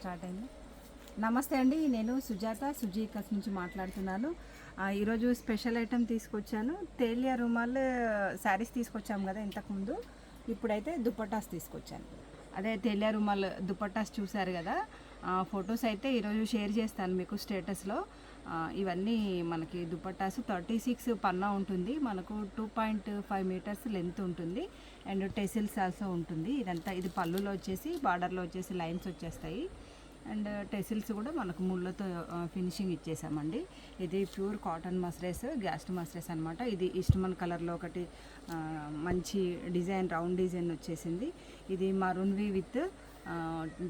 Start అయింది. నమస్తే అండి, నేను సుజాత సుజీకస్ నుంచి మాట్లాడుతున్నాను. ఈరోజు స్పెషల్ ఐటెం తీసుకొచ్చాను. తేలియా రుమాల్ శారీస్ తీసుకొచ్చాము కదా ఇంతకుముందు. ఇప్పుడైతే దుపట్టాస్ తీసుకొచ్చాను. అదే తేలియా రుమాల్ దుపట్టాస్ చూశారు కదా, ఫొటోస్ అయితే ఈరోజు షేర్ చేస్తాను మీకు స్టేటస్లో. ఇవన్నీ మనకి దుపట్టాస్ 36 పన్నా ఉంటుంది, మనకు 2.5 మీటర్స్ లెంత్ ఉంటుంది, అండ్ టెసిల్స్ ఆల్సో ఉంటుంది. ఇదంతా ఇది పళ్ళులో వచ్చేసి బార్డర్లో వచ్చేసి లైన్స్ వచ్చేస్తాయి, అండ్ టెసిల్స్ కూడా మనకు ముళ్ళతో ఫినిషింగ్ ఇచ్చేసామండి. ఇది ప్యూర్ కాటన్ మస్రెస్, గ్యాస్ట్ మస్రెస్ అనమాట. ఇది ఈస్ట్మన్ కలర్లో ఒకటి మంచి డిజైన్, రౌండ్ డిజైన్ వచ్చేసింది. ఇది మరూన్వి విత్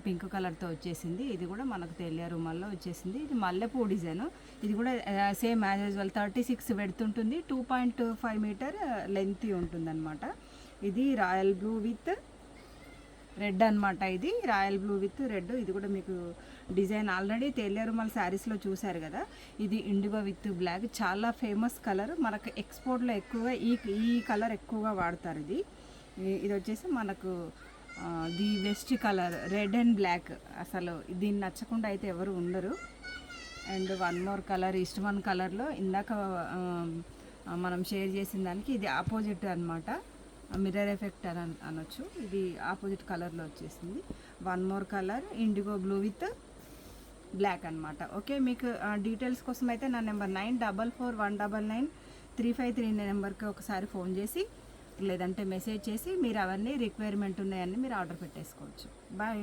పింక్ కలర్తో వచ్చేసింది. ఇది కూడా మనకు తేలియా రుమాల్లో వచ్చేసింది. ఇది మల్లెపూ డిజైన్. ఇది కూడా సేమ్ యాజ్ యూజువల్ 36 వెడుతుంటుంది, 2.5 మీటర్ లెంత్ ఉంటుందన్నమాట. ఇది రాయల్ బ్లూ విత్ రెడ్ అనమాట. ఇది రాయల్ బ్లూ విత్ రెడ్. ఇది కూడా మీకు డిజైన్ ఆల్రెడీ తేలియా రుమాల్ శారీస్లో చూశారు కదా. ఇది ఇండిగో విత్ బ్లాక్, చాలా ఫేమస్ కలర్. మనకు ఎక్స్పోర్ట్లో ఎక్కువగా ఈ కలర్ ఎక్కువగా వాడతారు. ఇది వచ్చేసి మనకు the best colour, red and black. అసలు దీన్ని నచ్చకుండా అయితే ఎవరు ఉండరు. And one more colour, Eastman కలర్లో ఇందాక మనం షేర్ చేసిన దానికి ఇది ఆపోజిట్ అనమాట, మిర్రర్ ఎఫెక్ట్ అని అనొచ్చు. ఇది ఆపోజిట్ కలర్లో వచ్చేసింది. One more colour indigo blue with black అనమాట. ఓకే, మీకు డీటెయిల్స్ కోసం అయితే నా నెంబర్ 9441993539 నెంబర్కి ఒకసారి ఫోన్ చేసి లేదంటే మెసేజ్ చేసి మీరు అవన్నీ రిక్వైర్మెంట్ ఉన్నాయని మీరు ఆర్డర్ పెట్టేసుకోవచ్చు. బాయ్.